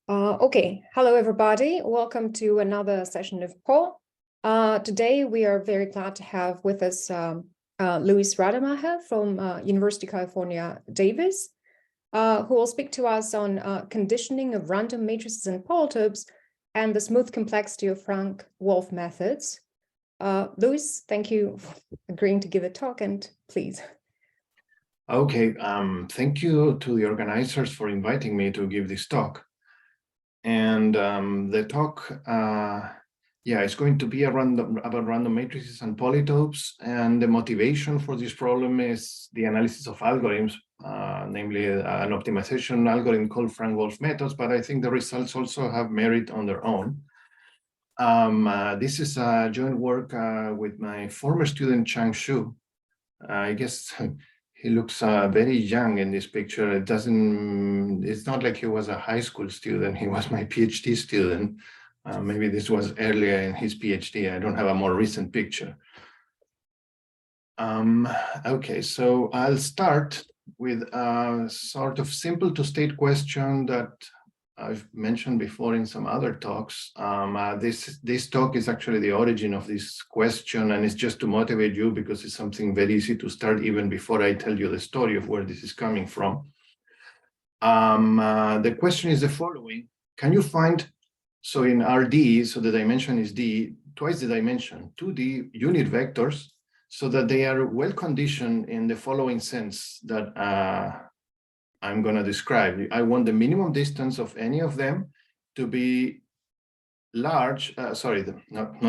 Okay, hello everybody. Welcome to another session of POL. Today we are very glad to have with us Luis Rademacher from University of California, Davis, who will speak to us on conditioning of random matrices and polytopes and the smooth complexity of Frank-Wolfe methods. Luis, thank you for agreeing to give a talk, and please. Okay, thank you to the organizers for inviting me to give this talk. And the talk, it's going to be about random matrices and polytopes. And the motivation for this problem is the analysis of algorithms, namely an optimization algorithm called Frank-Wolfe methods. But I think the results also have merit on their own. This is a joint work with my former student, Chang Xu. I guess he looks very young in this picture. It's not like he was a high school student. He was my PhD student. Maybe this was earlier in his PhD. I don't have a more recent picture. Okay, so I'll start with a sort of simple to state question that I've mentioned before in some other talks. This talk is actually the origin of this question, and it's just to motivate you because it's something very easy to start even before I tell you the story of where this is coming from. The question is the following: can you find, so in RD, so the dimension is D, twice the dimension, 2D unit vectors, so that they are well conditioned in the following sense that I'm going to describe. I want the minimum distance of any of them to be large. Not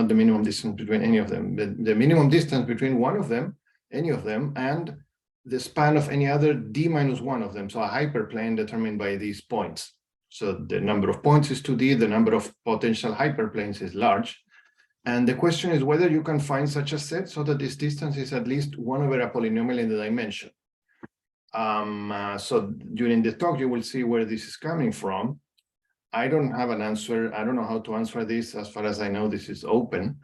the minimum distance between any of them, but the minimum distance between one of them, any of them, and the span of any other D minus one of them. So a hyperplane determined by these points. So the number of points is 2D, the number of potential hyperplanes is large. And the question is whether you can find such a set so that this distance is at least 1 over a polynomial in the dimension. So during the talk, you will see where this is coming from. I don't have an answer. I don't know how to answer this. As far as I know, this is open.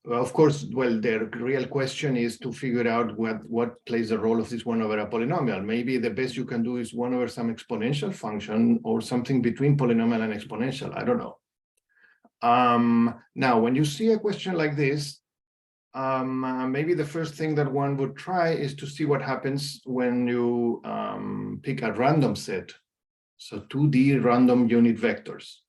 Of course, well, the real question is to figure out what plays the role of this 1 over a polynomial. Maybe the best you can do is 1 over some exponential function or something between polynomial and exponential. I don't know. Now, when you see a question like this, maybe the first thing that one would try is to see what happens when you pick a random set. So 2D random unit vectors.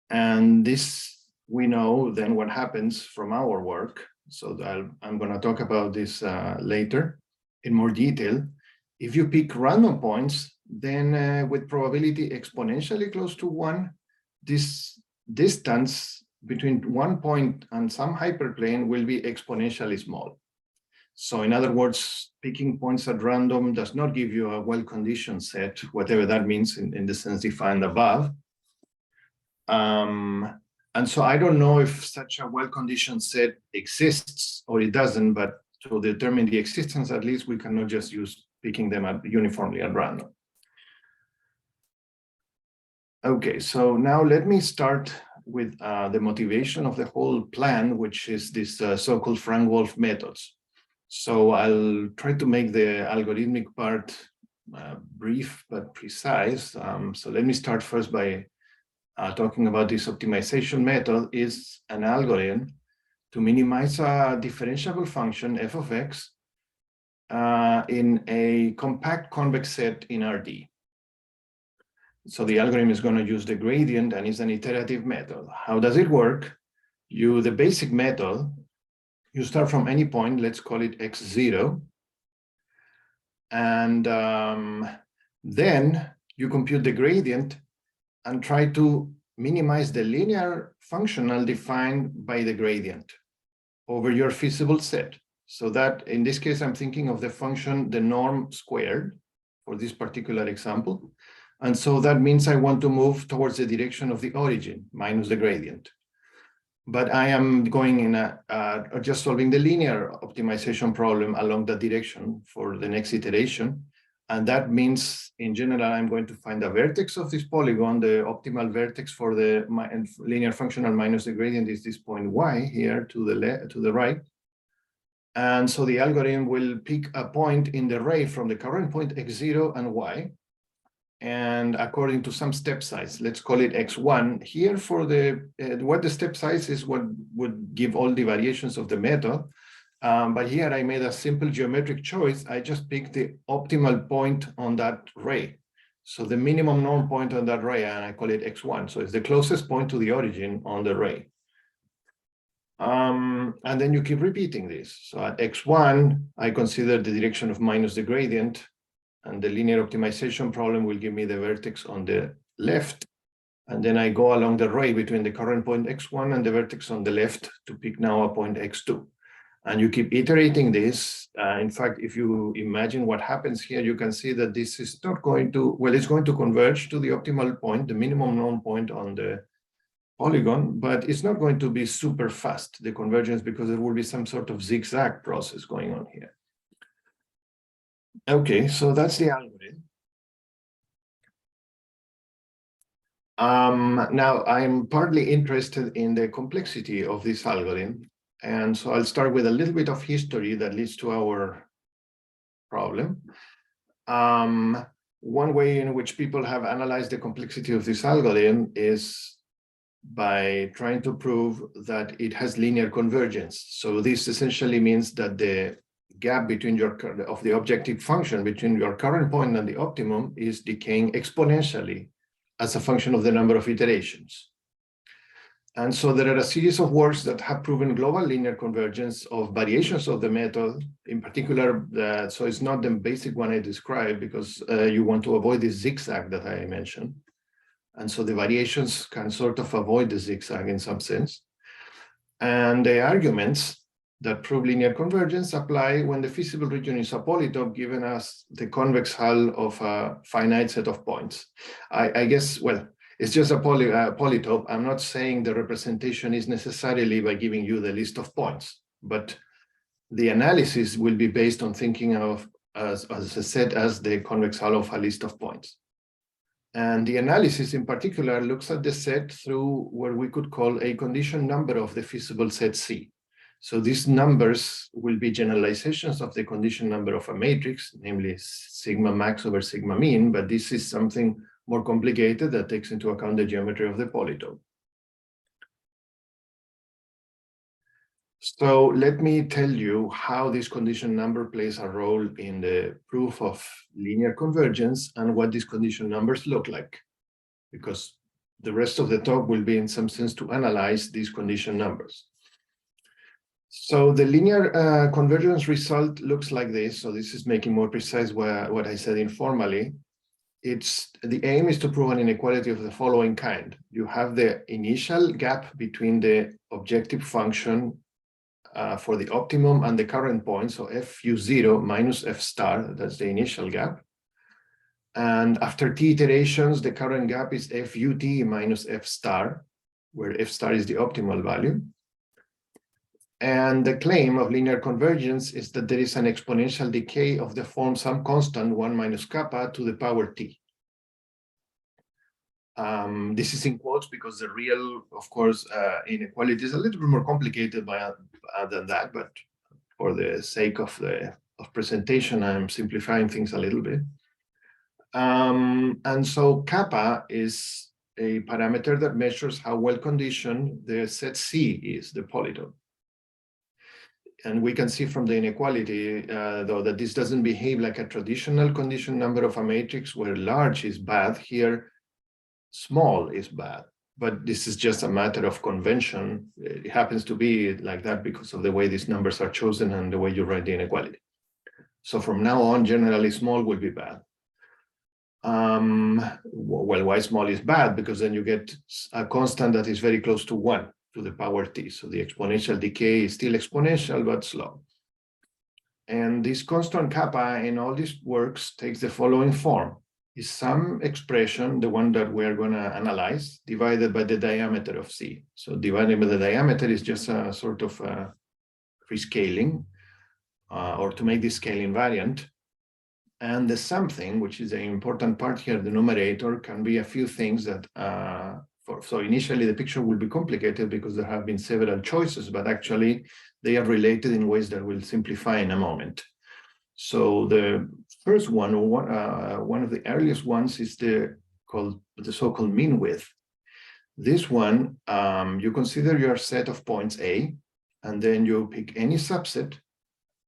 And this, we know then what happens from our work. So I'm going to talk about this later in more detail. If you pick random points, then with probability exponentially close to 1, this distance between one point and some hyperplane will be exponentially small. So in other words, picking points at random does not give you a well-conditioned set, whatever that means in the sense defined above. And so I don't know if such a well-conditioned set exists or it doesn't, but to determine the existence, at least we cannot just use picking them uniformly at random. Okay, so now let me start with the motivation of the whole plan, which is this so-called Frank-Wolfe methods. So I'll try to make the algorithmic part brief but precise. So let me start first by talking about this optimization method. Is an algorithm to minimize a differentiable function f of x in a compact convex set in RD. So the algorithm is going to use the gradient and is an iterative method. How does it work? The basic method, you start from any point, let's call it x0. And then you compute the gradient and try to minimize the linear functional defined by the gradient over your feasible set. So that in this case, I'm thinking of the function, the norm squared for this particular example. And so that means I want to move towards the direction of the origin minus the gradient. But I am going in just solving the linear optimization problem along that direction for the next iteration. And that means, in general, I'm going to find a vertex of this polygon. The optimal vertex for the linear functional minus the gradient is this point y here to the right. And so the algorithm will pick a point in the array from the current point x0 and y. And according to some step size, let's call it x1. Here for the, what the step size is what would give all the variations of the method. But here I made a simple geometric choice. I just picked the optimal point on that array. So the minimum norm point on that array, and I call it x1. So it's the closest point to the origin on the array. And then you keep repeating this. So at x1, I consider the direction of minus the gradient, and the linear optimization problem will give me the vertex on the left. And then I go along the array between the current point x1 and the vertex on the left to pick now a point x2. And you keep iterating this. In fact, if you imagine what happens here, you can see that this is not going to, well, it's going to converge to the optimal point, the minimum known point on the polygon, but it's not going to be super fast, the convergence, because there will be some sort of zigzag process going on here. Okay, so that's the algorithm. Now, I'm partly interested in the complexity of this algorithm. And so I'll start with a little bit of history that leads to our problem. One way in which people have analyzed the complexity of this algorithm is by trying to prove that it has linear convergence. So this essentially means that the gap between of the objective function between your current point and the optimum is decaying exponentially as a function of the number of iterations. And so there are a series of works that have proven global linear convergence of variations of the method, in particular, so it's not the basic one I described, because you want to avoid this zigzag that I mentioned. And so the variations can sort of avoid the zigzag in some sense. And the arguments that prove linear convergence apply when the feasible region is a polytope, given us the convex hull of a finite set of points. I guess, well, it's just a polytope. I'm not saying the representation is necessarily by giving you the list of points, but the analysis will be based on thinking of as a set as the convex hull of a list of points. And the analysis in particular looks at the set through what we could call a condition number of the feasible set C. So these numbers will be generalizations of the condition number of a matrix, namely sigma max over sigma mean, but this is something more complicated that takes into account the geometry of the polytope. So let me tell you how this condition number plays a role in the proof of linear convergence and what these condition numbers look like, because the rest of the talk will be in some sense to analyze these condition numbers. So the linear convergence result looks like this. So this is making more precise what I said informally. The aim is to prove an inequality of the following kind. You have the initial gap between the objective function for the optimum and the current point, so fu0 minus f star, that's the initial gap. And after t iterations, the current gap is fut minus f star, where f star is the optimal value. And the claim of linear convergence is that there is an exponential decay of the form some constant 1 minus kappa to the power t. This is in quotes because the real, of course, inequality is a little bit more complicated than that, but for the sake of presentation, I'm simplifying things a little bit. And so kappa is a parameter that measures how well conditioned the set C is, the polytope. And we can see from the inequality, though, that this doesn't behave like a traditional condition number of a matrix where large is bad. Here, small is bad. But this is just a matter of convention. It happens to be like that because of the way these numbers are chosen and the way you write the inequality. So from now on, generally small will be bad. Well, why small is bad? Because then you get a constant that is very close to 1 to the power t. So the exponential decay is still exponential, but slow. And this constant kappa in all these works takes the following form. Is some expression, the one that we're going to analyze, divided by the diameter of C. So divided by the diameter is just a sort of rescaling, or to make this scale invariant. And the something, which is an important part here, the numerator, can be a few things that So initially the picture will be complicated because there have been several choices, but actually they are related in ways that we'll simplify in a moment. So the first one, or one of the earliest ones, is the so-called mean width. This one, you consider your set of points A, and then you pick any subset,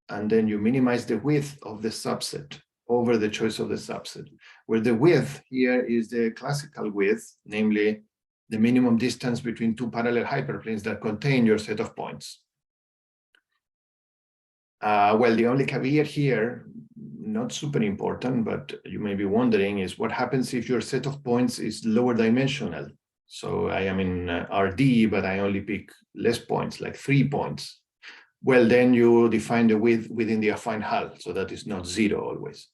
and then you minimize the width of the subset over the choice of the subset, where the width here is the classical width, namely the minimum distance between two parallel hyperplanes that contain your set of points. Well, the only caveat here, not super important, but you may be wondering, is what happens if your set of points is lower dimensional? So I am in RD, but I only pick less points, like 3 points. Well, then you define the width within the affine hull, so that is not 0 always.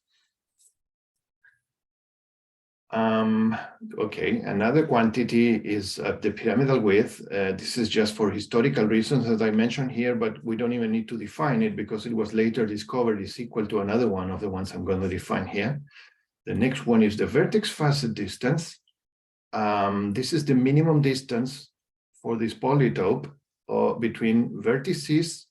Okay, another quantity is the pyramidal width. This is just for historical reasons, as I mentioned here, but we don't even need to define it because it was later discovered is equal to another one of the ones I'm going to define here. The next one is the vertex facet distance. This is the minimum distance for this polytope between vertices,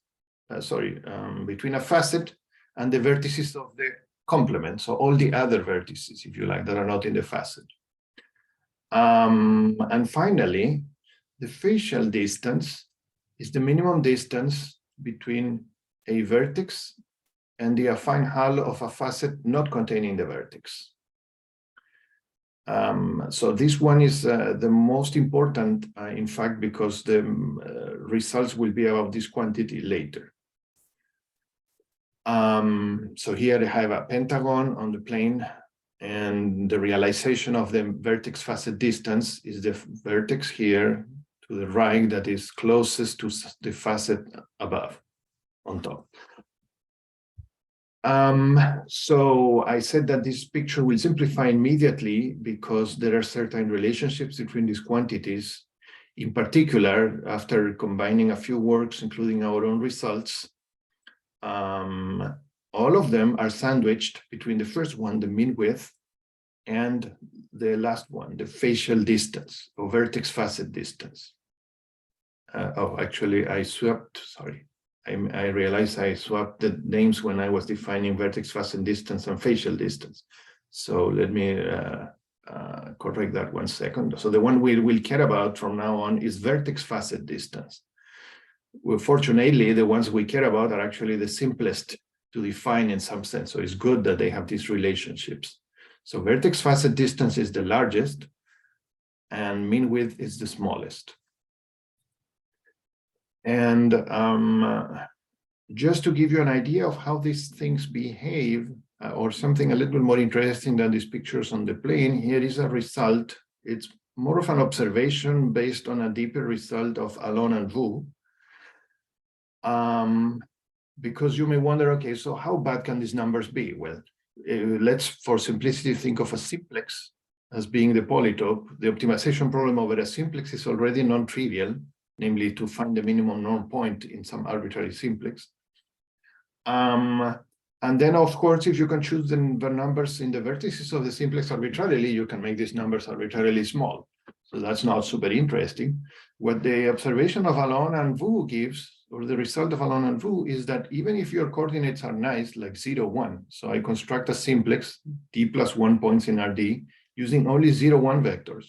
between a facet and the vertices of the complement, so all the other vertices, if you like, that are not in the facet. And finally, the facial distance is the minimum distance between a vertex and the affine hull of a facet not containing the vertex. So this one is the most important, in fact, because the results will be about this quantity later. So here I have a pentagon on the plane, and the realization of the vertex facet distance is the vertex here to the right that is closest to the facet above, on top. So I said that this picture will simplify immediately because there are certain relationships between these quantities. In particular, after combining a few works, including our own results, all of them are sandwiched between the first one, the mean width, and the last one, the facial distance, or vertex facet distance. Actually, I swapped, sorry. I realized I swapped the names when I was defining vertex facet distance and facial distance. So let me correct that 1 second. So the one we will care about from now on is vertex facet distance. Well, fortunately, the ones we care about are actually the simplest to define in some sense. So it's good that they have these relationships. So vertex facet distance is the largest, and mean width is the smallest. And just to give you an idea of how these things behave, or something a little more interesting than these pictures on the plane, here is a result. It's more of an observation based on a deeper result of Alon and Wu. Because you may wonder, okay, so how bad can these numbers be? Well, let's, for simplicity, think of a simplex as being the polytope. The optimization problem over a simplex is already non-trivial, namely to find the minimum norm point in some arbitrary simplex. And then, of course, if you can choose the numbers in the vertices of the simplex arbitrarily, you can make these numbers arbitrarily small. So that's not super interesting. What the observation of Alon and Wu gives, or the result of Alon and Wu, is that even if your coordinates are nice, like 0, 1, so I construct a simplex, d plus 1 points in Rd, using only 0, 1 vectors,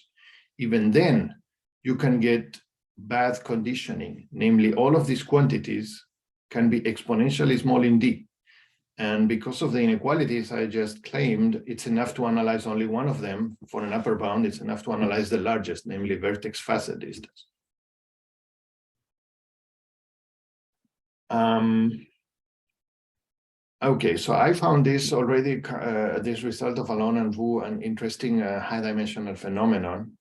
even then you can get bad conditioning, namely all of these quantities can be exponentially small in D. And because of the inequalities I just claimed, it's enough to analyze only one of them. For an upper bound, it's enough to analyze the largest, namely vertex facet distance. Okay, so I found this already, this result of Alon and Wu, an interesting high-dimensional phenomenon.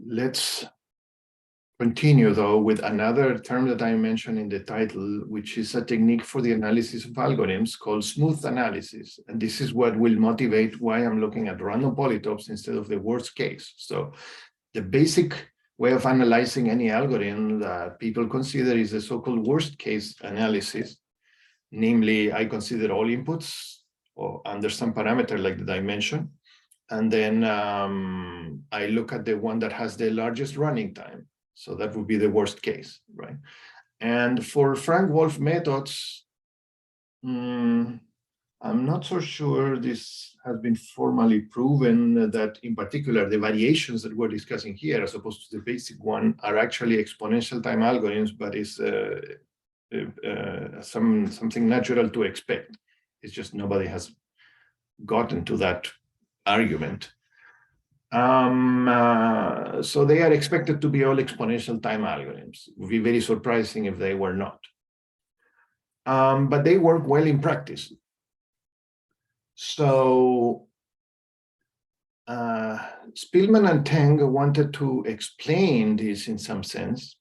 Let's continue, though, with another term that I mentioned in the title, which is a technique for the analysis of algorithms called smooth analysis. And this is what will motivate why I'm looking at random polytopes instead of the worst case. So the basic way of analyzing any algorithm that people consider is the so-called worst case analysis. Namely, I consider all inputs or under some parameter like the dimension. And then I look at the one that has the largest running time. So that would be the worst case, right? And for Frank-Wolfe methods, I'm not so sure this has been formally proven that in particular, the variations that we're discussing here, as opposed to the basic one, are actually exponential time algorithms, but is something natural to expect. It's just nobody has gotten to that argument. So they are expected to be all exponential time algorithms. It would be very surprising if they were not. But they work well in practice. So Spielman and Teng wanted to explain this in some sense.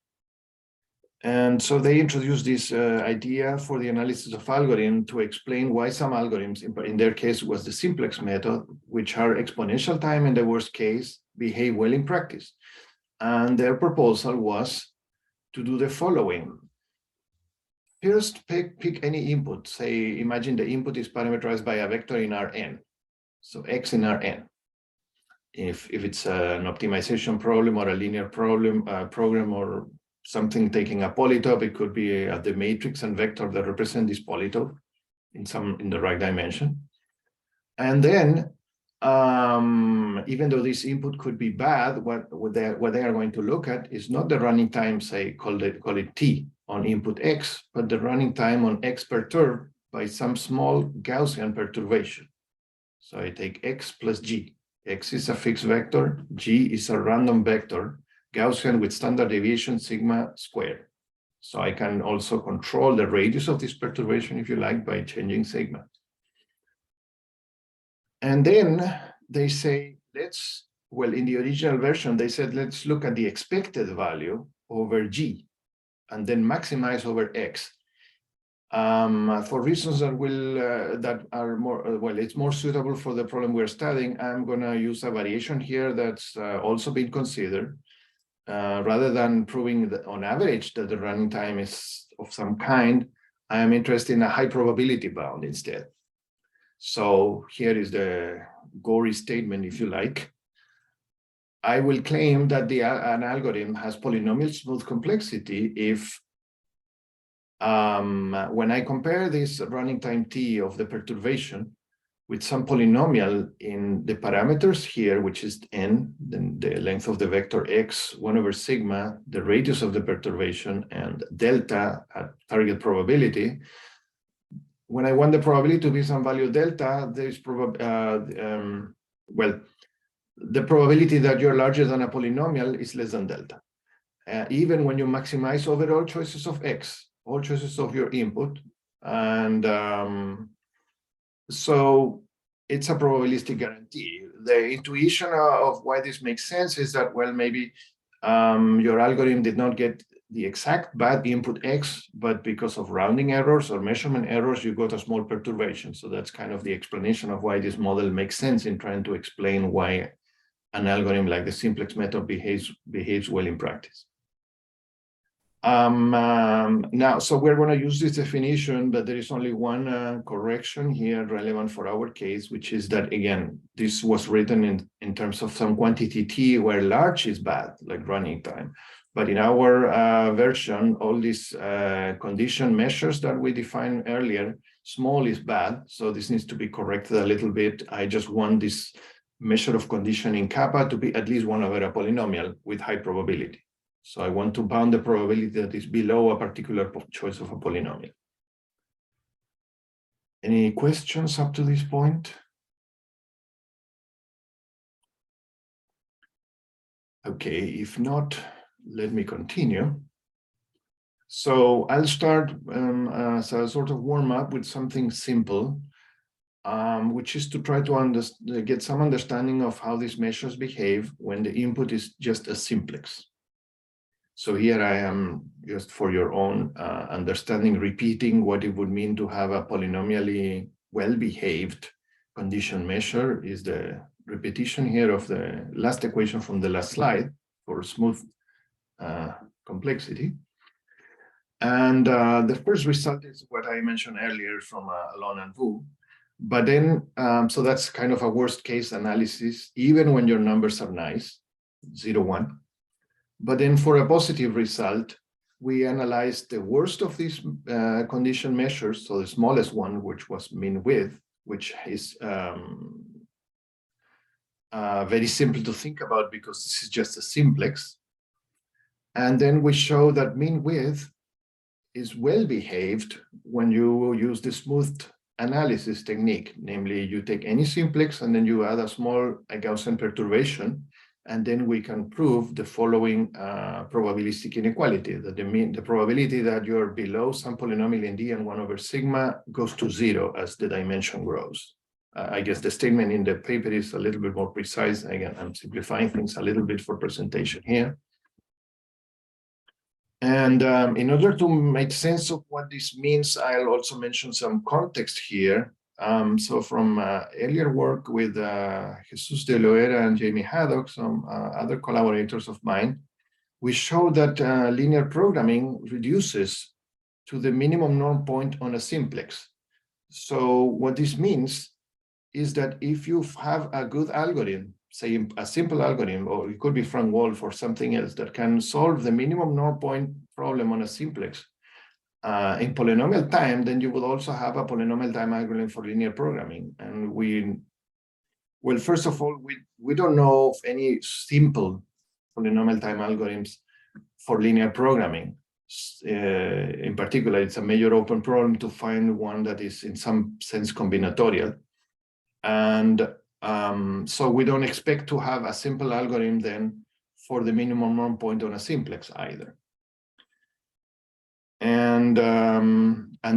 And so they introduced this idea for the analysis of algorithm to explain why some algorithms, in their case was the simplex method, which are exponential time in the worst case, behave well in practice. And their proposal was to do the following. First, pick any input. Say, imagine the input is parameterized by a vector in Rn. So X in Rn. If it's an optimization problem or a linear problem, program or something taking a polytope, it could be the matrix and vector that represent this polytope in the right dimension. And then, even though this input could be bad, what they are going to look at is not the running time, say, call it T on input X, but the running time on X perturbed by some small Gaussian perturbation. So I take X plus G. X is a fixed vector, G is a random vector, Gaussian with standard deviation sigma squared. So I can also control the radius of this perturbation, if you like, by changing sigma. And then they say, in the original version, they said, let's look at the expected value over G and then maximize over X. For reasons that are more, it's more suitable for the problem we're studying, I'm going to use a variation here that's also been considered. Rather than proving that on average that the running time is of some kind, I am interested in a high probability bound instead. So here is the gory statement, if you like. I will claim that an algorithm has polynomial smooth complexity if when I compare this running time T of the perturbation with some polynomial in the parameters here, which is n, then the length of the vector x, 1 over sigma, the radius of the perturbation, and delta at target probability. When I want the probability to be some value delta, there's the probability that you're larger than a polynomial is less than delta. Even when you maximize over all choices of x, all choices of your input. And so it's a probabilistic guarantee. The intuition of why this makes sense is that, well, maybe your algorithm did not get the exact bad input x, but because of rounding errors or measurement errors, you got a small perturbation. So that's kind of the explanation of why this model makes sense in trying to explain why an algorithm like the simplex method behaves well in practice. Now, so we're going to use this definition, but there is only one correction here relevant for our case, which is that, again, this was written in terms of some quantity T where large is bad, like running time. But in our version, all these condition measures that we defined earlier, small is bad. So this needs to be corrected a little bit. I just want this measure of condition in kappa to be at least 1 over a polynomial with high probability. So I want to bound the probability that is below a particular choice of a polynomial. Any questions up to this point? Okay, if not, let me continue. So I'll start as a sort of warm up with something simple, which is to try to get some understanding of how these measures behave when the input is just a simplex. So here I am, just for your own understanding, repeating what it would mean to have a polynomially well-behaved condition measure is the repetition here of the last equation from the last slide for smooth complexity. And the first result is what I mentioned earlier from Alon and Wu, But then, so that's kind of a worst case analysis, even when your numbers are nice, 0, 1. But then for a positive result, we analyzed the worst of these condition measures, so the smallest one, which was mean width, which is very simple to think about because this is just a simplex. And then we show that mean width is well behaved when you use the smoothed analysis technique, namely you take any simplex and then you add a small Gaussian perturbation, and then we can prove the following probabilistic inequality, that the probability that you're below some polynomial in D and 1 over sigma goes to 0 as the dimension grows. I guess the statement in the paper is a little bit more precise. Again, I'm simplifying things a little bit for presentation here. And in order to make sense of what this means, I'll also mention some context here. So from earlier work with Jesus de Loera and Jamie Haddock, some other collaborators of mine, we show that linear programming reduces to the minimum norm point on a simplex. So what this means is that if you have a good algorithm, say a simple algorithm, or it could be Frank-Wolfe or something else that can solve the minimum norm point problem on a simplex in polynomial time, then you would also have a polynomial time algorithm for linear programming. And well, first of all, we don't know of any simple polynomial time algorithms for linear programming. In particular, it's a major open problem to find one that is in some sense combinatorial. And so we don't expect to have a simple algorithm then for the minimum norm point on a simplex either. And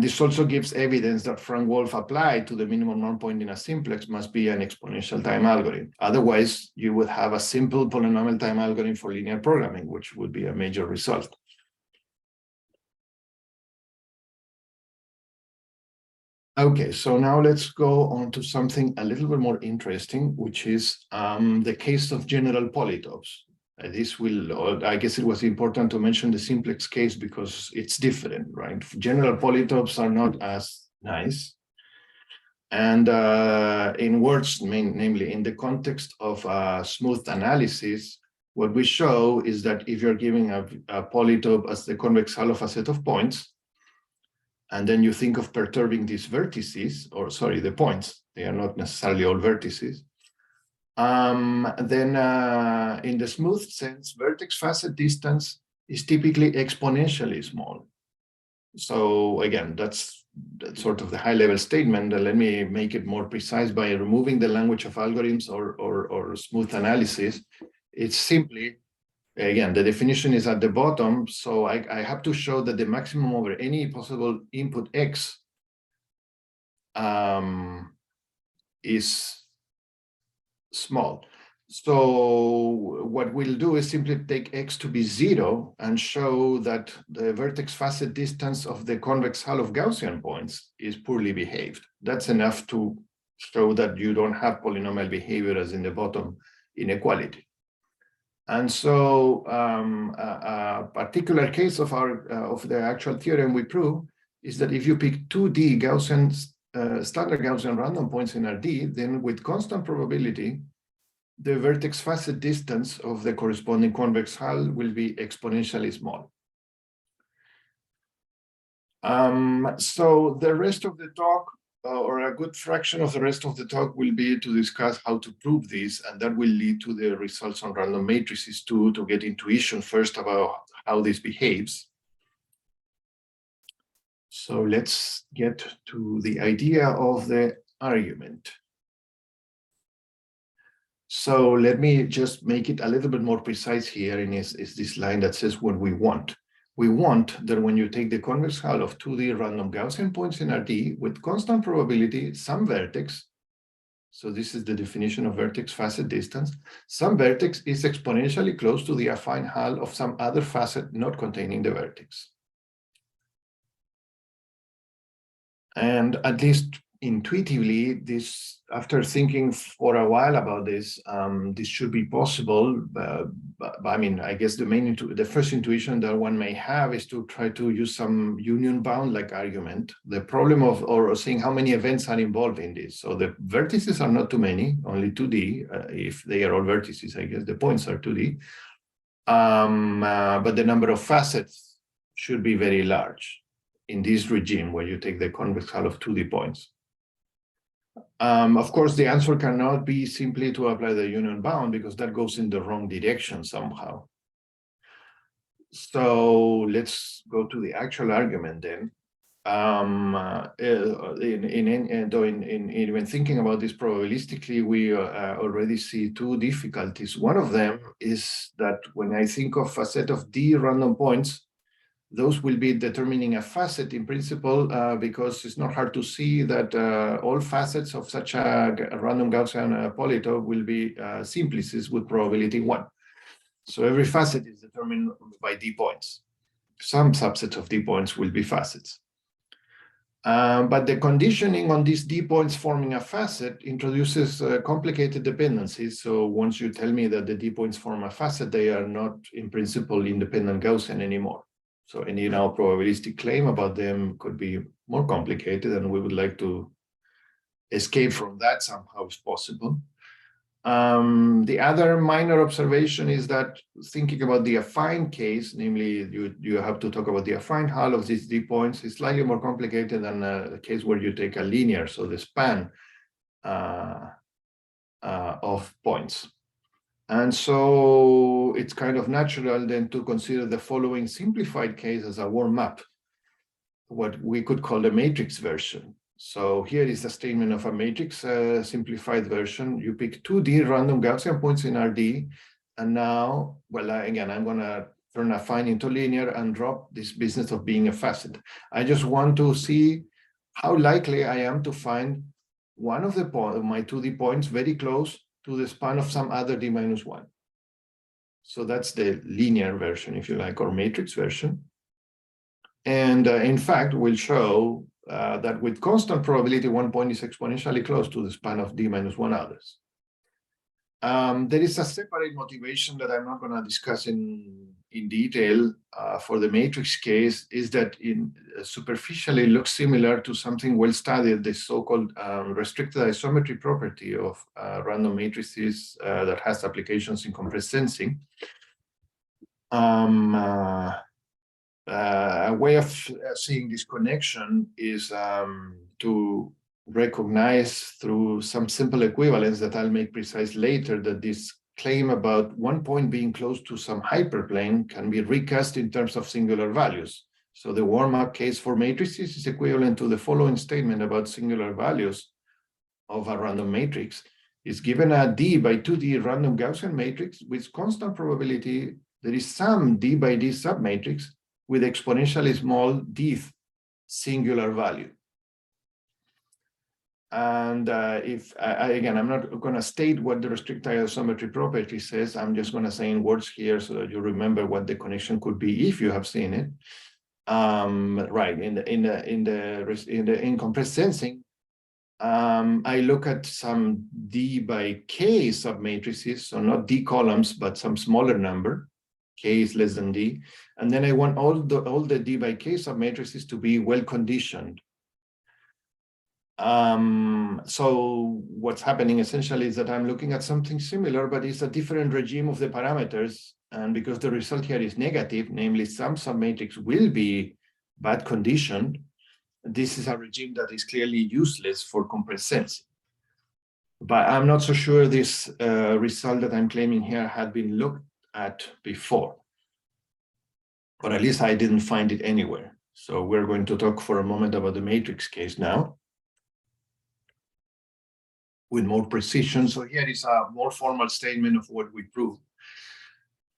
this also gives evidence that Frank-Wolfe applied to the minimum norm point in a simplex must be an exponential time algorithm. Otherwise, you would have a simple polynomial time algorithm for linear programming, which would be a major result. Okay, so now let's go on to something a little bit more interesting, which is the case of general polytopes. I guess it was important to mention the simplex case because it's different, right? General polytopes are not as nice. And in words, namely in the context of smooth analysis, what we show is that if you're giving a polytope as the convex hull of a set of points, and then you think of perturbing these vertices, or sorry, the points, they are not necessarily all vertices, then in the smooth sense, vertex facet distance is typically exponentially small. So again, that's sort of the high-level statement. Let me make it more precise by removing the language of algorithms or smooth analysis. It's simply, again, the definition is at the bottom, so I have to show that the maximum over any possible input x is small. So what we'll do is simply take x to be 0 and show that the vertex facet distance of the convex hull of Gaussian points is poorly behaved. That's enough to show that you don't have polynomial behavior as in the bottom inequality. And so a particular case of the actual theorem we prove is that if you pick 2D Gaussian standard Gaussian random points in RD, then with constant probability, the vertex facet distance of the corresponding convex hull will be exponentially small. So the rest of the talk, or a good fraction of the rest of the talk, will be to discuss how to prove this, and that will lead to the results on random matrices too, to get intuition first about how this behaves. So let's get to the idea of the argument. So let me just make it a little bit more precise here, and is this line that says what we want. We want that when you take the convex hull of 2D random Gaussian points in RD with constant probability, some vertex, so this is the definition of vertex facet distance, some vertex is exponentially close to the affine hull of some other facet not containing the vertex. And at least intuitively, this, after thinking for a while about this, this should be possible. But I mean, I guess the first intuition that one may have is to try to use some union bound like argument. The problem of or seeing how many events are involved in this. So the vertices are not too many, only 2D. If they are all vertices, I guess the points are 2D. But the number of facets should be very large in this regime where you take the convex hull of 2D points. Of course, the answer cannot be simply to apply the union bound because that goes in the wrong direction somehow. So let's go to the actual argument then. When thinking about this probabilistically, we already see two difficulties. One of them is that when I think of a set of D random points, those will be determining a facet in principle, because it's not hard to see that all facets of such a random Gaussian polytope will be simplices with probability 1. So every facet is determined by D points. Some subsets of D points will be facets. But the conditioning on these D points forming a facet introduces complicated dependencies. So once you tell me that the D points form a facet, they are not in principle independent Gaussian anymore. So any now probabilistic claim about them could be more complicated, and we would like to escape from that somehow if possible. The other minor observation is that thinking about the affine case, namely you have to talk about the affine hull of these D points, is slightly more complicated than a case where you take a linear, so the span of points. And so it's kind of natural then to consider the following simplified case as a warm-up, what we could call the matrix version. So here is the statement of a matrix simplified version. You pick 2D random Gaussian points in RD, and now, well, again, I'm gonna turn affine into linear and drop this business of being a facet. I just want to see how likely I am to find one of my 2D points very close to the span of some other D minus 1. So that's the linear version, if you like, or matrix version. And in fact, we'll show that with constant probability, one point is exponentially close to the span of D minus 1 others. There is a separate motivation that I'm not going to discuss in detail for the matrix case, is that superficially looks similar to something well studied, the so-called restricted isometry property of random matrices that has applications in compressed sensing. A way of seeing this connection is to recognize through some simple equivalence that I'll make precise later that this claim about one point being close to some hyperplane can be recast in terms of singular values. So the warm-up case for matrices is equivalent to the following statement about singular values of a random matrix. Is given a D by 2D random Gaussian matrix with constant probability, there is some D by D submatrix with exponentially small d singular value. And again, I'm not going to state what the restricted isometry property says. I'm just going to say in words here so that you remember what the connection could be if you have seen it. Right in compressed sensing, I look at some D by K submatrices, so not D columns, but some smaller number. K is less than D, and then I want all the D by K submatrices to be well conditioned. So what's happening essentially is that I'm looking at something similar, but it's a different regime of the parameters. And because the result here is negative, namely some submatrix will be bad conditioned, this is a regime that is clearly useless for compressed sensing. But I'm not so sure this result that I'm claiming here had been looked at before, or at least I didn't find it anywhere. So we're going to talk for a moment about the matrix case now with more precision. So here is a more formal statement of what we proved.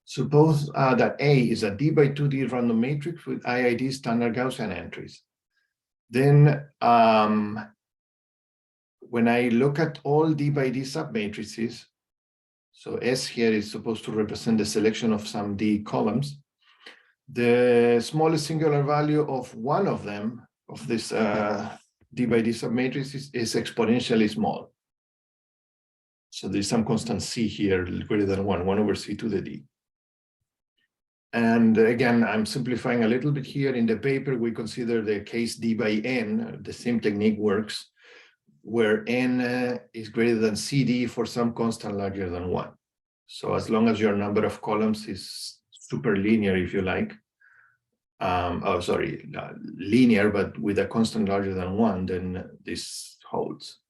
Suppose that A is a D by 2D random matrix with IID standard Gaussian entries. Then when I look at all D by D submatrices, so S here is supposed to represent the selection of some D columns. The smallest singular value of one of them, of this d by d submatrix is exponentially small. So there's some constant c here greater than 1 over c to the d. And again, I'm simplifying a little bit here. In the paper, we consider the case d by n. The same technique works, where n is greater than cd for some constant larger than 1. So as long as your number of columns is super linear, if you like, linear, but with a constant larger than 1, then this holds.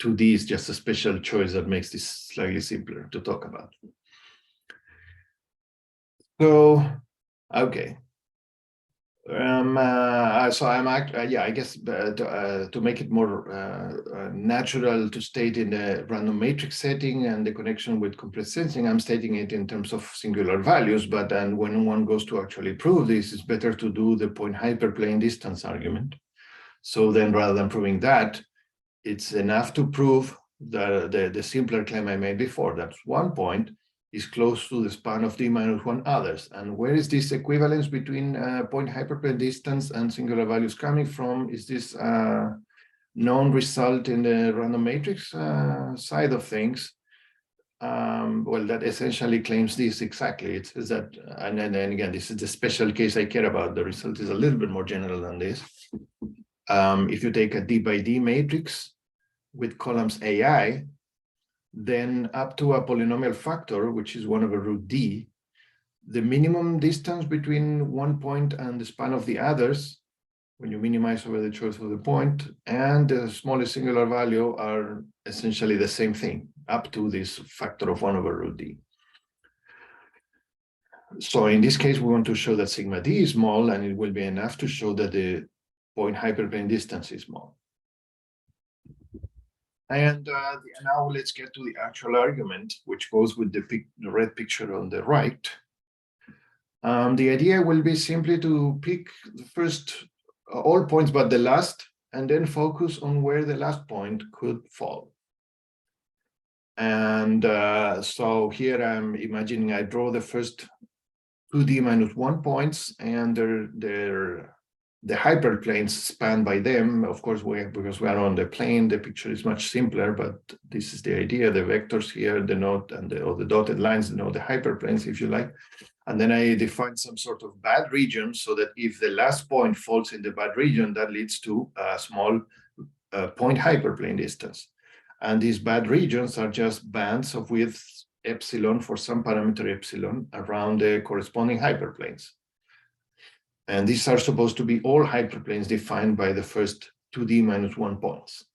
2D is just a special choice that makes this slightly simpler to talk about. So, okay. So I guess to make it more natural to state in the random matrix setting and the connection with complete sensing, I'm stating it in terms of singular values, but then when one goes to actually prove this, it's better to do the point hyperplane distance argument. So then rather than proving that, it's enough to prove the simpler claim I made before, that one point is close to the span of d minus 1 others. And where is this equivalence between point hyperplane distance and singular values coming from? Is this known result in the random matrix side of things? Well, that essentially claims this exactly. It says that, and again, this is the special case I care about. The result is a little bit more general than this. If you take a d by d matrix with columns ai, then up to a polynomial factor, which is 1 over root d, the minimum distance between one point and the span of the others, when you minimize over the choice of the point, and the smallest singular value are essentially the same thing, up to this factor of 1 over root d. So in this case, we want to show that sigma d is small, and it will be enough to show that the point hyperplane distance is small. And now let's get to the actual argument, which goes with the red picture on the right. The idea will be simply to pick the first all points but the last, and then focus on where the last point could fall. And so here I'm imagining I draw the first 2d minus 1 points, and the hyperplanes spanned by them. Of course, because we are on the plane, the picture is much simpler, but this is the idea. The vectors here denote, or the dotted lines denote the hyperplanes, if you like. And then I define some sort of bad region, so that if the last point falls in the bad region, that leads to a small point hyperplane distance. And these bad regions are just bands of width epsilon for some parameter epsilon around the corresponding hyperplanes. And these are supposed to be all hyperplanes defined by the first 2d minus 1 points.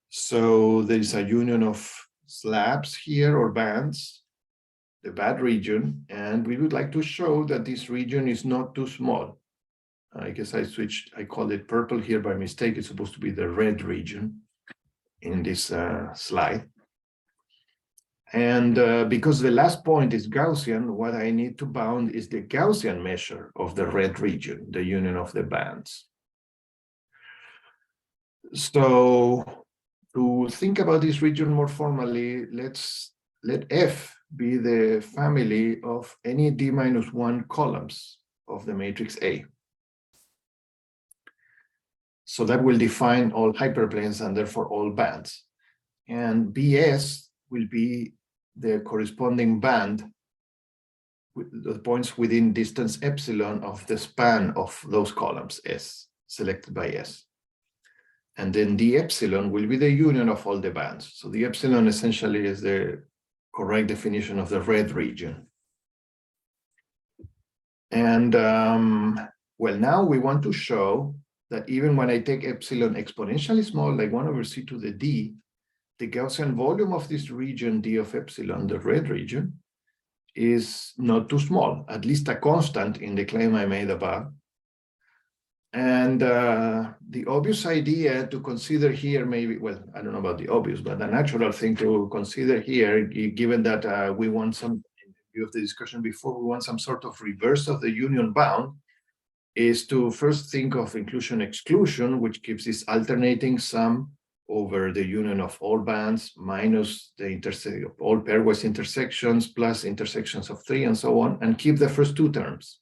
So there is a union of slabs here, or bands, the bad region, and we would like to show that this region is not too small. I guess I called it purple here by mistake. It's supposed to be the red region in this slide. And because the last point is Gaussian, what I need to bound is the Gaussian measure of the red region, the union of the bands. So to think about this region more formally, let F be the family of any d minus 1 columns of the matrix A. So that will define all hyperplanes and therefore all bands. And BS will be the corresponding band with the points within distance epsilon of the span of those columns S, selected by S. And then the epsilon will be the union of all the bands. So the epsilon essentially is the correct definition of the red region. And well, now we want to show that even when I take epsilon exponentially small, like 1 over c to the d, the Gaussian volume of this region d of epsilon, the red region, is not too small, at least a constant in the claim I made above. And the obvious idea to consider here, maybe, well, I don't know about the obvious, but the natural thing to consider here, given that we want some, in view of the discussion before, we want some sort of reverse of the union bound, is to first think of inclusion-exclusion, which gives this alternating sum over the union of all bands minus the intersection of all pairwise intersections plus intersections of 3 and so on, and keep the first two terms.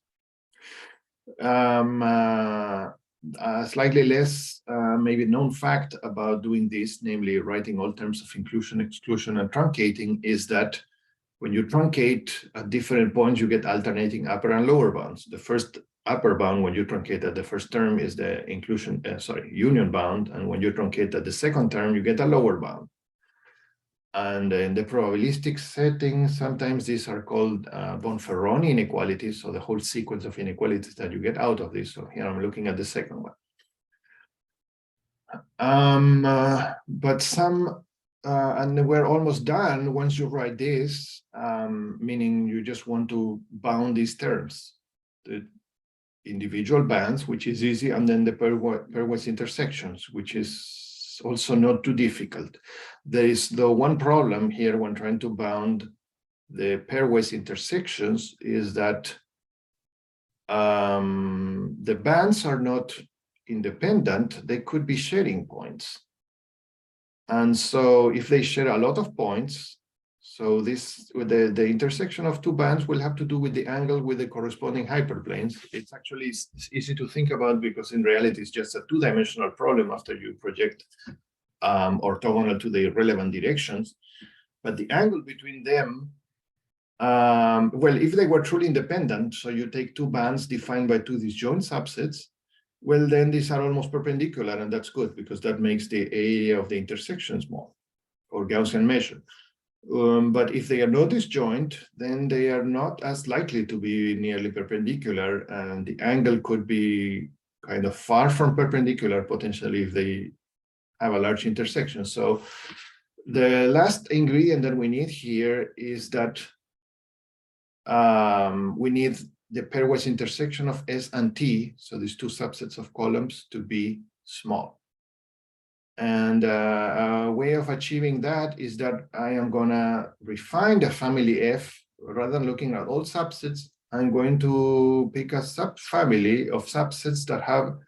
a slightly less maybe known fact about doing this, namely writing all terms of inclusion, exclusion, and truncating, is that when you truncate at different points, you get alternating upper and lower bounds. The first upper bound when you truncate at the first term is the union bound, and when you truncate at the second term, you get a lower bound. And in the probabilistic setting, sometimes these are called Bonferroni inequalities, so the whole sequence of inequalities that you get out of this. So here I'm looking at the second one. But some, and we're almost done once you write this, meaning you just want to bound these terms, the individual bands, which is easy, and then the pairwise intersections, which is also not too difficult. There is the one problem here when trying to bound the pairwise intersections is that the bands are not independent, they could be sharing points. And so if they share a lot of points, so this with the intersection of two bands will have to do with the angle with the corresponding hyperplanes. It's actually easy to think about because in reality it's just a two-dimensional problem after you project orthogonal to the relevant directions. But the angle between them, well, if they were truly independent, so you take two bands defined by two disjoint subsets, well, then these are almost perpendicular, and that's good because that makes the area of the intersection small, or Gaussian measure. But if they are not disjoint, then they are not as likely to be nearly perpendicular, and the angle could be kind of far from perpendicular potentially if they have a large intersection. So the last ingredient that we need here is that we need the pairwise intersection of S and T, so these two subsets of columns, to be small. And a way of achieving that is that I am gonna refine the family F. Rather than looking at all subsets, I'm going to pick a subfamily of subsets that have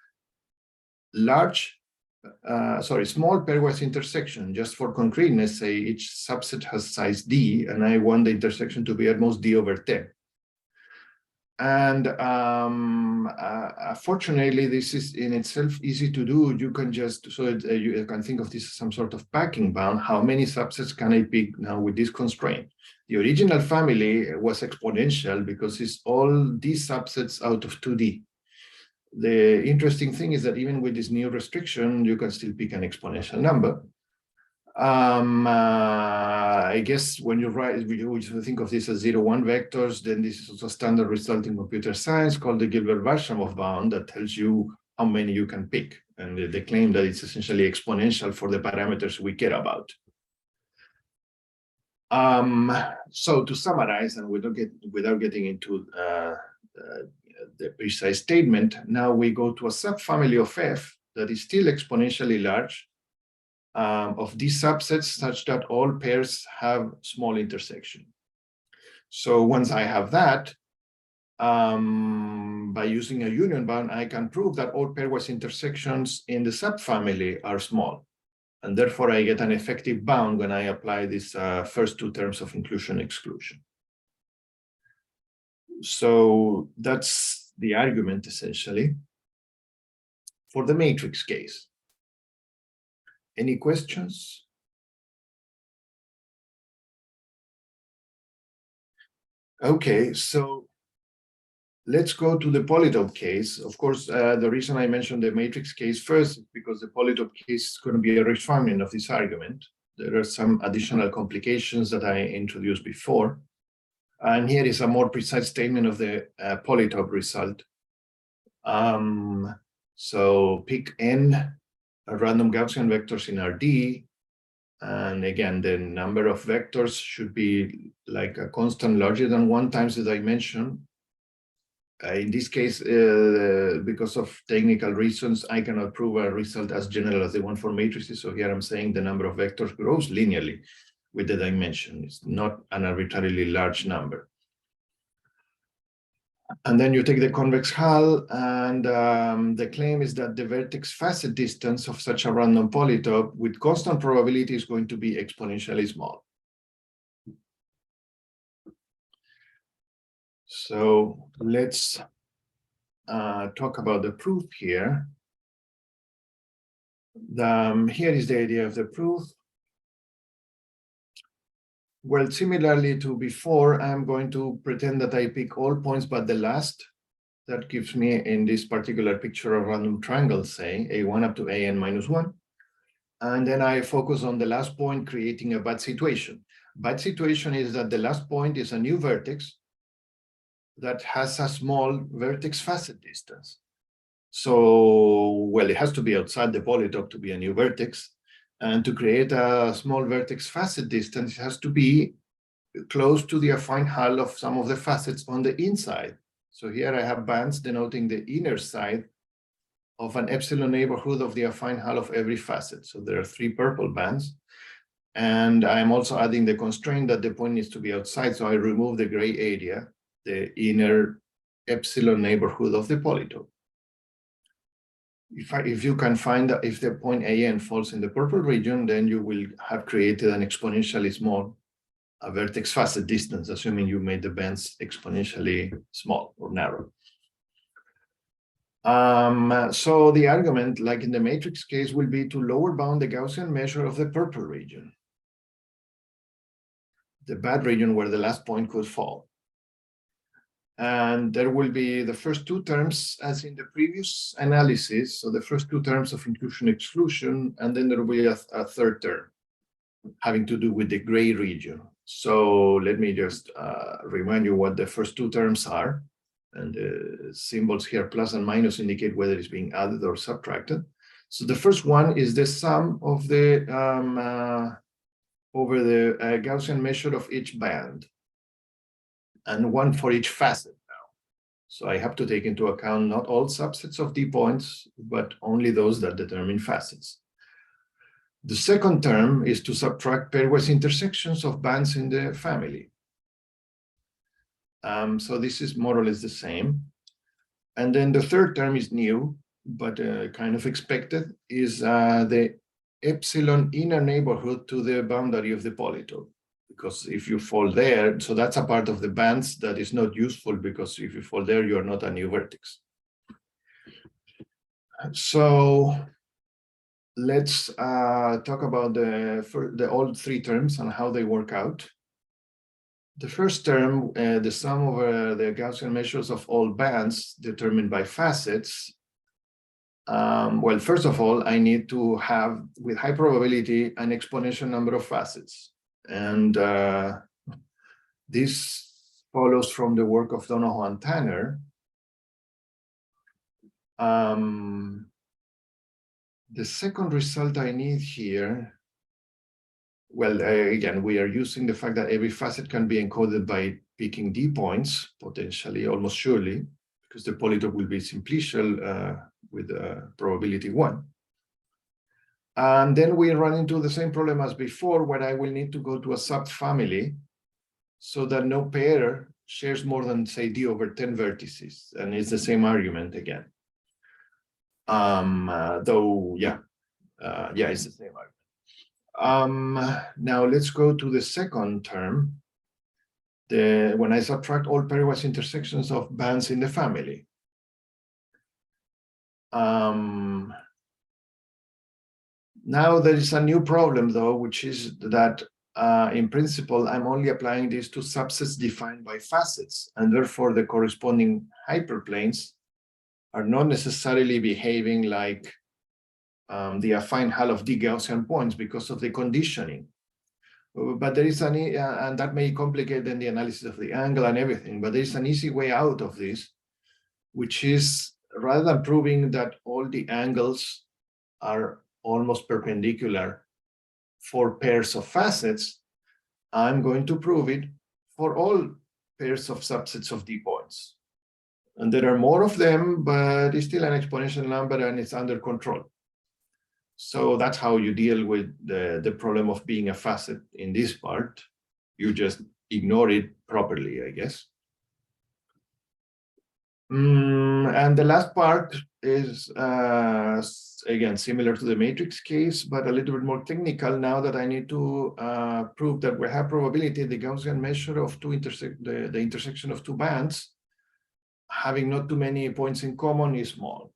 small pairwise intersection. Just for concreteness, say each subset has size D, and I want the intersection to be at most D over 10. And fortunately, this is in itself easy to do. You can just, you can think of this as some sort of packing bound. How many subsets can I pick now with this constraint? The original family was exponential because it's all these subsets out of 2D. The interesting thing is that even with this new restriction, you can still pick an exponential number. I guess when you write, you think of this as 0-1 vectors, then this is also a standard result in computer science called the Gilbert-Varshamov bound that tells you how many you can pick. And they claim that it's essentially exponential for the parameters we care about. So to summarize, and without getting into the precise statement, now we go to a subfamily of F that is still exponentially large, of these subsets such that all pairs have small intersection. So once I have that, by using a union bound, I can prove that all pairwise intersections in the subfamily are small. And therefore, I get an effective bound when I apply these first two terms of inclusion-exclusion. So that's the argument, essentially, for the matrix case. Any questions? Okay, so let's go to the polytope case. Of course, the reason I mentioned the matrix case first is because the polytope case is going to be a refinement of this argument. There are some additional complications that I introduced before. And here is a more precise statement of the polytope result. So pick n random Gaussian vectors in Rd. And again, the number of vectors should be like a constant larger than 1 times the dimension. In this case, because of technical reasons, I cannot prove a result as general as the one for matrices. So here I'm saying the number of vectors grows linearly with the dimension. It's not an arbitrarily large number. And then you take the convex hull, and the claim is that the vertex facet distance of such a random polytope with constant probability is going to be exponentially small. So let's talk about the proof here. Here is the idea of the proof. Well, similarly to before, I'm going to pretend that I pick all points but the last. That gives me, in this particular picture, a random triangle, say, a1 up to an minus 1. And then I focus on the last point, creating a bad situation. Bad situation is that the last point is a new vertex that has a small vertex facet distance. So, well, it has to be outside the polytope to be a new vertex. And to create a small vertex facet distance, it has to be close to the affine hull of some of the facets on the inside. So here I have bands denoting the inner side of an epsilon neighborhood of the affine hull of every facet. So there are 3 purple bands. And I'm also adding the constraint that the point needs to be outside. So I remove the gray area, the inner epsilon neighborhood of the polytope. If you can find that if the point AN falls in the purple region, then you will have created an exponentially small vertex facet distance, assuming you made the bands exponentially small or narrow. So the argument, like in the matrix case, will be to lower bound the Gaussian measure of the purple region, the bad region where the last point could fall. And there will be the first 2 terms as in the previous analysis. So the first 2 terms of inclusion exclusion, and then there will be a third term having to do with the gray region. So let me just remind you what the first 2 terms are. And the symbols here, plus and minus, indicate whether it's being added or subtracted. So the first one is the sum of the over the Gaussian measure of each band, and one for each facet now. So I have to take into account not all subsets of D points, but only those that determine facets. The second term is to subtract pairwise intersections of bands in the family. So this is more or less the same. And then the third term is new, but kind of expected, is the epsilon inner neighborhood to the boundary of the polytope. Because if you fall there, so that's a part of the bands that is not useful, because if you fall there, you're not a new vertex. So let's talk about the all 3 terms and how they work out. The first term, the sum over the Gaussian measures of all bands determined by facets. Well, first of all, I need to have, with high probability, an exponential number of facets. And this follows from the work of Donohoe and Tanner. The second result I need here, well, again, we are using the fact that every facet can be encoded by picking D points, potentially, almost surely, because the polytope will be simplicial with probability 1. And then we run into the same problem as before, where I will need to go to a subfamily so that no pair shares more than, say, D over 10 vertices. And it's the same argument again. Though, yeah, it's the same argument. Now let's go to the second term. When I subtract all pairwise intersections of bands in the family. Now there is a new problem, though, which is that in principle, I'm only applying this to subsets defined by facets, and therefore the corresponding hyperplanes are not necessarily behaving like the affine hull of D Gaussian points because of the conditioning. But there is and that may complicate then the analysis of the angle and everything, but there is an easy way out of this, which is, rather than proving that all the angles are almost perpendicular for pairs of facets, I'm going to prove it for all pairs of subsets of D points. And there are more of them, but it's still an exponential number and it's under control. So that's how you deal with the problem of being a facet in this part. You just ignore it properly, I guess. And the last part is, again, similar to the matrix case, but a little bit more technical now that I need to prove that we have probability the Gaussian measure of the intersection of 2 bands, having not too many points in common, is small.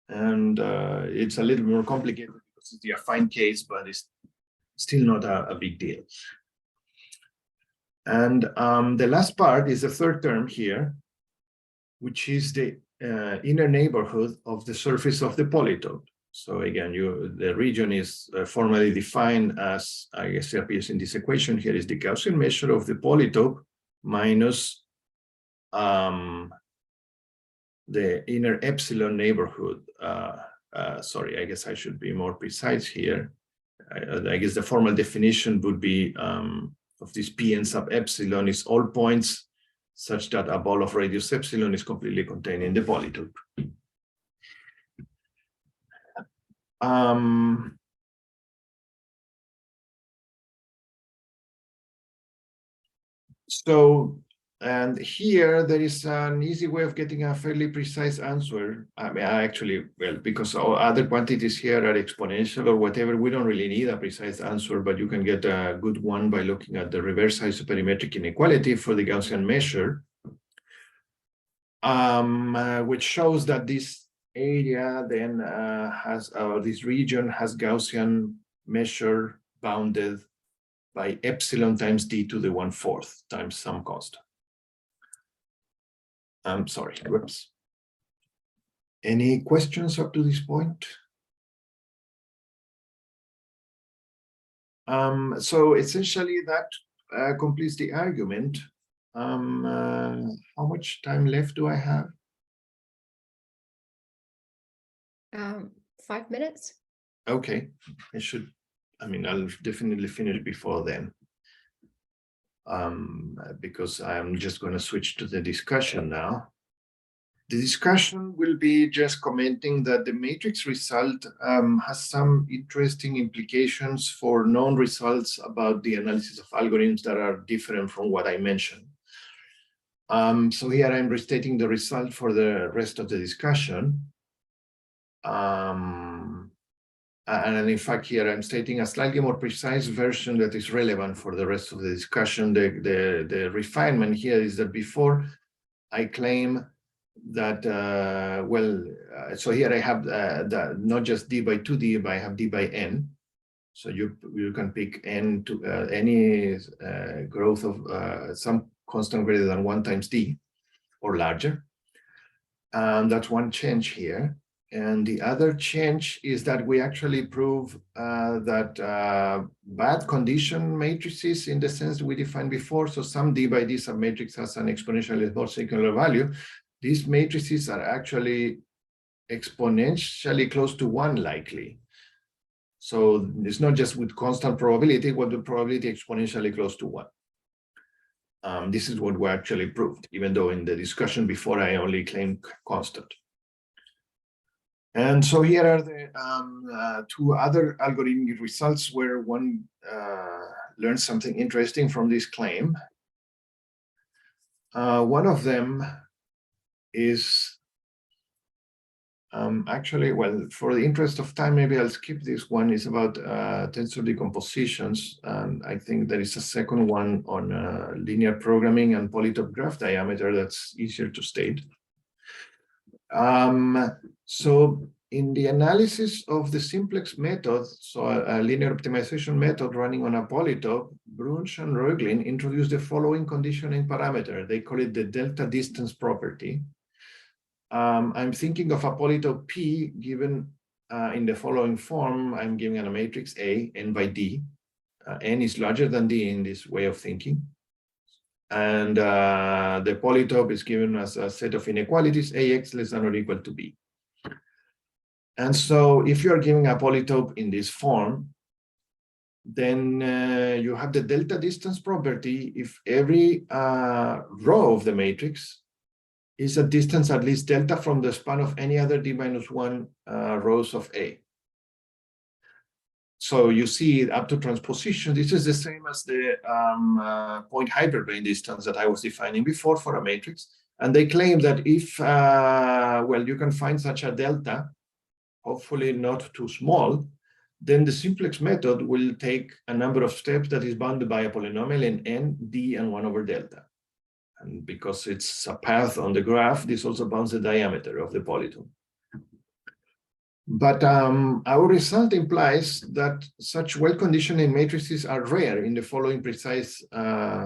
And it's a little more complicated This is the affine case, but it's still not a big deal. And the last part is the third term here, which is the inner neighborhood of the surface of the polytope. So again, the region is formally defined as, I guess it appears in this equation here, is the Gaussian measure of the polytope minus the inner epsilon neighborhood. Sorry, I guess I should be more precise here. I guess the formal definition would be of this Pn sub epsilon is all points such that a ball of radius epsilon is completely contained in the polytope. And here there is an easy way of getting a fairly precise answer. I mean, actually, well, because all other quantities here are exponential or whatever, we don't really need a precise answer, but you can get a good one by looking at the reverse isoperimetric inequality for the Gaussian measure, which shows that this area then this region has Gaussian measure bounded by epsilon times d to the 1/4 times some constant. I'm sorry, whoops. Any questions up to this point? So essentially that completes the argument. How much time left do I have? 5 minutes. Okay, I'll definitely finish before then. Because I'm just going to switch to the discussion now. The discussion will be just commenting that the matrix result has some interesting implications for known results about the analysis of algorithms that are different from what I mentioned. So here I'm restating the result for the rest of the discussion. And in fact, here I'm stating a slightly more precise version that is relevant for the rest of the discussion. The refinement here is that before I claim that, so here I have not just d by 2d, but I have d by n. So you can pick n to any growth of some constant greater than 1 times d or larger. That's one change here. And the other change is that we actually prove that bad condition matrices in the sense we defined before, so some d by d submatrix has an exponentially small singular value. These matrices are actually exponentially close to 1 likely. So it's not just with constant probability, but the probability exponentially close to 1. This is what we actually proved, even though in the discussion before I only claimed constant. And so here are the 2 other algorithmic results where one learns something interesting from this claim. One of them is actually, well, for the interest of time, maybe I'll skip this one. It's about tensor decompositions. And I think there is a second one on linear programming and polytope graph diameter that's easier to state. So in the analysis of the simplex method, so a linear optimization method running on a polytope, Brunsch and Röglin introduced the following conditioning parameter. They call it the delta distance property. I'm thinking of a polytope P given in the following form. I'm giving it a matrix A, n by d. N is larger than d in this way of thinking. And the polytope is given as a set of inequalities, ax less than or equal to b. And so if you're giving a polytope in this form, then you have the delta distance property if every row of the matrix is a distance at least delta from the span of any other d minus 1 rows of A. So you see up to transposition, this is the same as the point hyperplane distance that I was defining before for a matrix. And they claim that if, you can find such a delta, hopefully not too small, then the simplex method will take a number of steps that is bounded by a polynomial in n, d, and 1 over delta. And because it's a path on the graph, this also bounds the diameter of the polytope. But our result implies that such well-conditioned matrices are rare in the following precise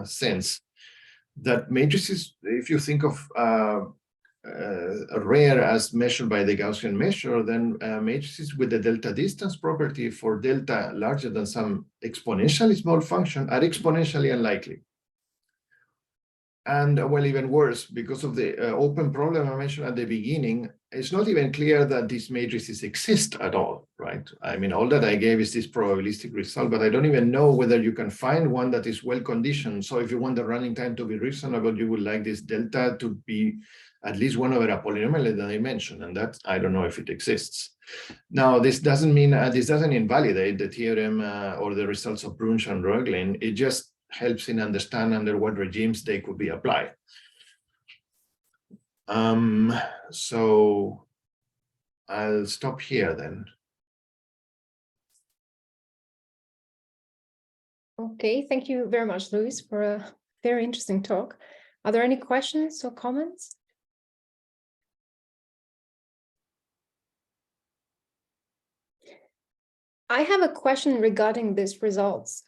sense. That matrices, if you think of rare as measured by the Gaussian measure, then matrices with the delta distance property for delta larger than some exponentially small function are exponentially unlikely. And well, even worse, because of the open problem I mentioned at the beginning, it's not even clear that these matrices exist at all, right? I mean, all that I gave is this probabilistic result, but I don't even know whether you can find one that is well conditioned. So if you want the running time to be reasonable, you would like this delta to be at least 1 over a polynomial that I mentioned, and that I don't know if it exists. Now, this doesn't mean, this doesn't invalidate the theorem or the results of Brunsch and Röglin. It just helps in understand under what regimes they could be applied. So I'll stop here then. Okay, thank you very much, Luis, for a very interesting talk. Are there any questions or comments? I have a question regarding these results.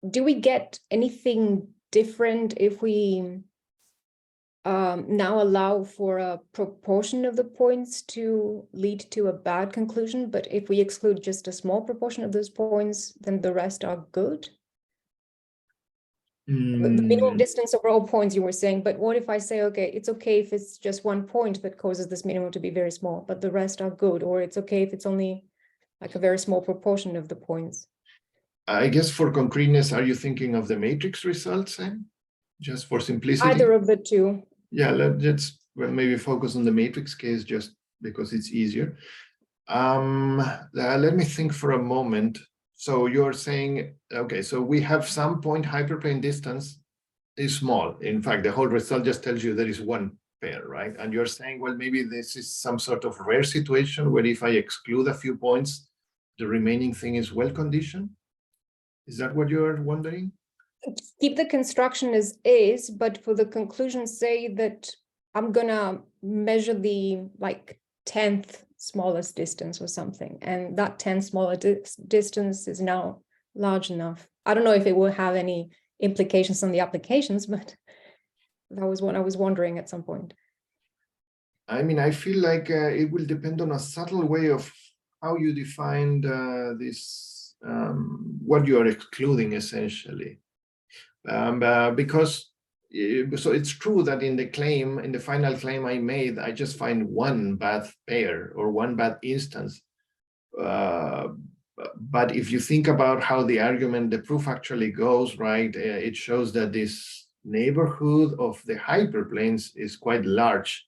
Do we get anything different if we now allow for a proportion of the points to lead to a bad conclusion, but if we exclude just a small proportion of those points, then the rest are good? The minimum distance over all points you were saying, but what if I say, okay, it's okay if it's just 1 point that causes this minimum to be very small, but the rest are good, or it's okay if it's only like a very small proportion of the points? I guess for concreteness, are you thinking of the matrix results, just for simplicity? Either of the two. Yeah, let's maybe focus on the matrix case just because it's easier. Let me think for a moment. So you're saying, okay, so we have some point hyperplane distance is small. In fact, the whole result just tells you there is one pair, right? And you're saying, well, maybe this is some sort of rare situation where if I exclude a few points, the remaining thing is well conditioned. Is that what you're wondering? Keep the construction as is, but for the conclusion, say that I'm gonna measure the like 10th smallest distance or something, and that 10th smaller distance is now large enough. I don't know if it will have any implications on the applications, but that was what I was wondering at some point. I mean, I feel like it will depend on a subtle way of how you defined this, what you are excluding essentially. Because so it's true that in the claim, in the final claim I made, I just find one bad pair or one bad instance. But if you think about how the argument, the proof actually goes, right, it shows that this neighborhood of the hyperplanes is quite large.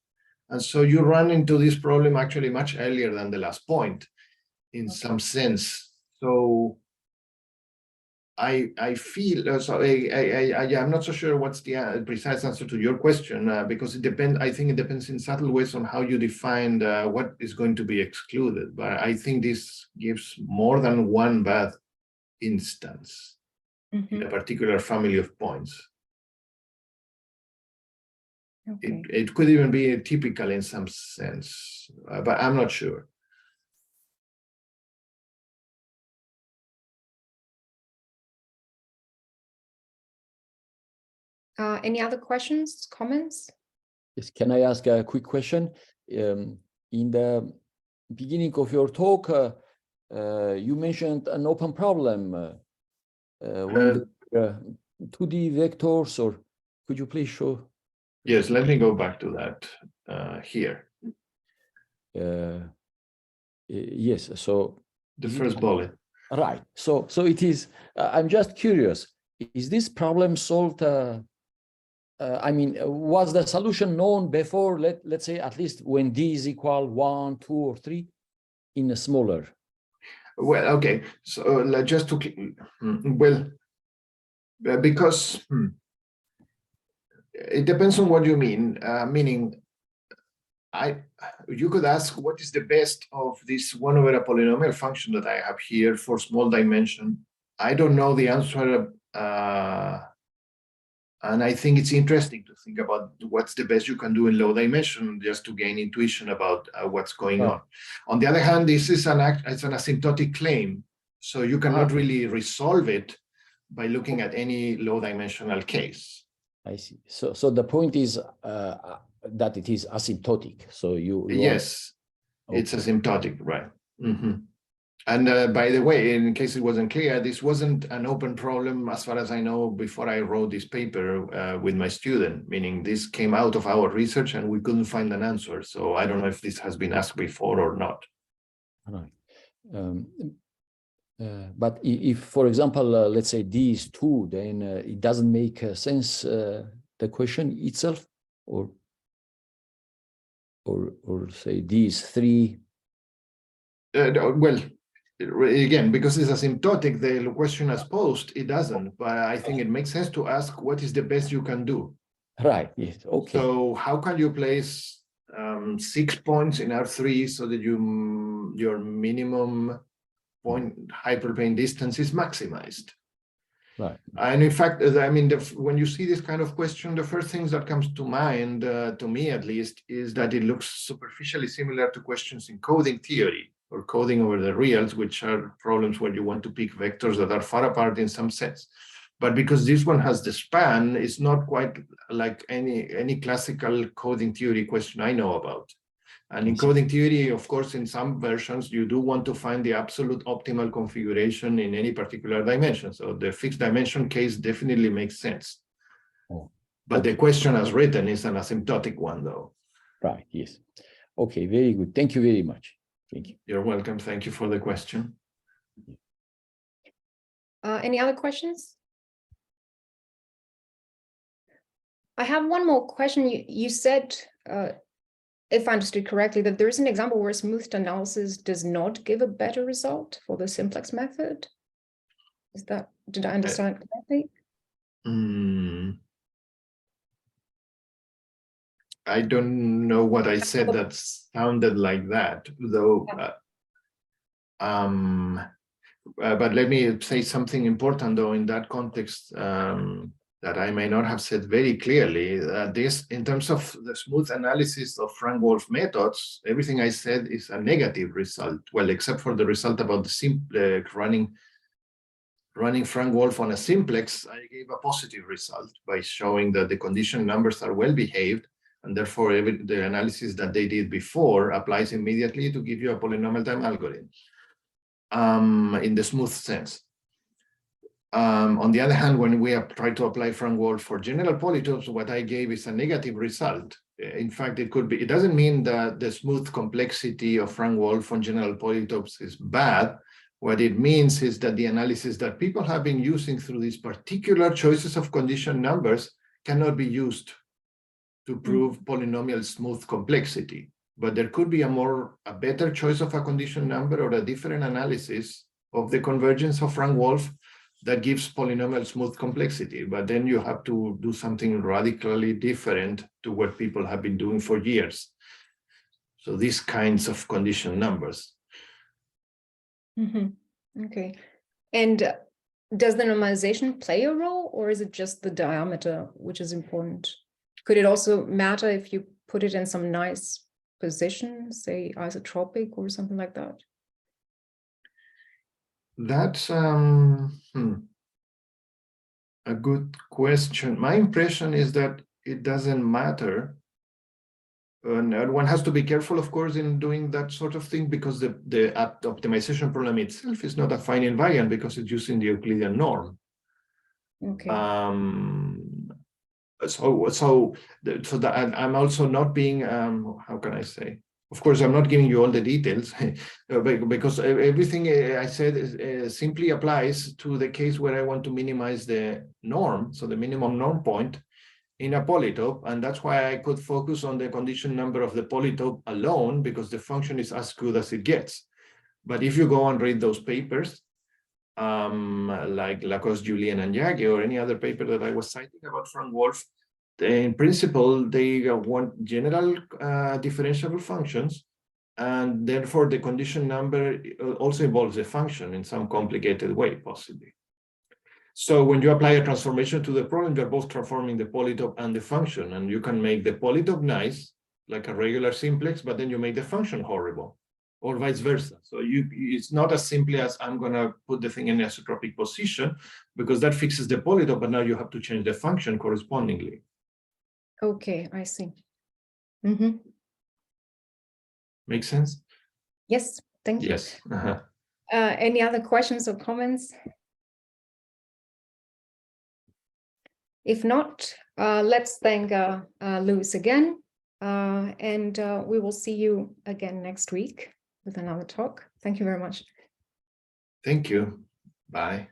And so you run into this problem actually much earlier than the last point in some sense. So I feel, so I'm not so sure what's the precise answer to your question, because it depends, I think it depends in subtle ways on how you define what is going to be excluded. But I think this gives more than one bad instance in a particular family of points. Okay. It could even be typical in some sense, but I'm not sure. Any other questions, comments? Yes, can I ask a quick question? In the beginning of your talk, you mentioned an open problem when the 2D vectors, or could you please show? Yes, let me go back to that here. Yes, so the first bullet. Right. So it is. I'm just curious. Is this problem solved? I mean, was the solution known before? Let's say at least when d is equal 1, 2, or 3 in a smaller. Well, okay. So just to well, because it depends on what you mean. Meaning, you could ask what is the best of this 1 over a polynomial function that I have here for small dimension. I don't know the answer And I think it's interesting to think about what's the best you can do in low dimension just to gain intuition about what's going on. On the other hand, this is it's an asymptotic claim. So you cannot really resolve it by looking at any low dimensional case. I see. So the point is that it is asymptotic. So you yes, it's asymptotic, right? Mm-hmm. And by the way, in case it wasn't clear, this wasn't an open problem as far as I know before I wrote this paper with my student, meaning this came out of our research and we couldn't find an answer. So I don't know if this has been asked before or not. Right. But if, for example, let's say D is 2, then it doesn't make sense, the question itself, or say D is 3. Well, again, because it's asymptotic, the question as posed, it doesn't. But I think it makes sense to ask what is the best you can do. Right. Yes. Okay. So how can you place 6 points in R3 so that your minimum point hyperplane distance is maximized? Right. And in fact, I mean, when you see this kind of question, the first things that comes to mind, to me at least, is that it looks superficially similar to questions in coding theory or coding over the reals, which are problems where you want to pick vectors that are far apart in some sense. But because this one has the span, it's not quite like any classical coding theory question I know about. And in coding theory, of course, in some versions, you do want to find the absolute optimal configuration in any particular dimension. So the fixed dimension case definitely makes sense. But the question as written is an asymptotic one, though. Right, yes. Okay, very good. Thank you very much. Thank you. You're welcome. Thank you for the question. Any other questions? I have one more question. You said, if I understood correctly, that there is an example where smoothed analysis does not give a better result for the simplex method. Did I understand correctly? I don't know what I said that sounded like that, though. But let me say something important, though, in that context, that I may not have said very clearly. This, in terms of the smooth analysis of Frank-Wolfe methods, everything I said is a negative result. Well, except for the result about the running Frank-Wolfe on a simplex, I gave a positive result by showing that the condition numbers are well behaved, and therefore the analysis that they did before applies immediately to give you a polynomial time algorithm in the smooth sense. On the other hand, when we try to apply Frank-Wolfe for general polytopes, what I gave is a negative result. In fact, it doesn't mean that the smooth complexity of Frank-Wolfe on general polytopes is bad. What it means is that the analysis that people have been using through these particular choices of condition numbers cannot be used to prove polynomial smooth complexity. But there could be a better choice of a condition number or a different analysis of the convergence of Frank-Wolfe that gives polynomial smooth complexity. But then you have to do something radically different to what people have been doing for years. So these kinds of condition numbers. Okay. And does the normalization play a role, or is it just the diameter which is important? Could it also matter if you put it in some nice position, say isotropic or something like that? That's a good question. My impression is that it doesn't matter. And one has to be careful, of course, in doing that sort of thing, because the optimization problem itself is not a fine invariant because it's using the Euclidean norm. Okay. So that I'm also not being, how can I say? Of course, I'm not giving you all the details because everything I said simply applies to the case where I want to minimize the norm, so the minimum norm point in a polytope, and that's why I could focus on the condition number of the polytope alone, because the function is as good as it gets. But if you go and read those papers, like Lacoste, Julien, and Yagi, or any other paper that I was citing about Frank-Wolfe, in principle, they want general differentiable functions, and therefore the condition number also involves a function in some complicated way, possibly. So when you apply a transformation to the problem, you're both transforming the polytope and the function, and you can make the polytope nice, like a regular simplex, but then you make the function horrible, or vice versa. So it's not as simply as I'm going to put the thing in an isotropic position, because that fixes the polytope, but now you have to change the function correspondingly. Okay, I see. Mm-hmm. Make sense? Yes, thank you. Yes. Uh-huh. Any other questions or comments? If not, let's thank Louis again, and we will see you again next week with another talk. Thank you very much. Thank you. Bye.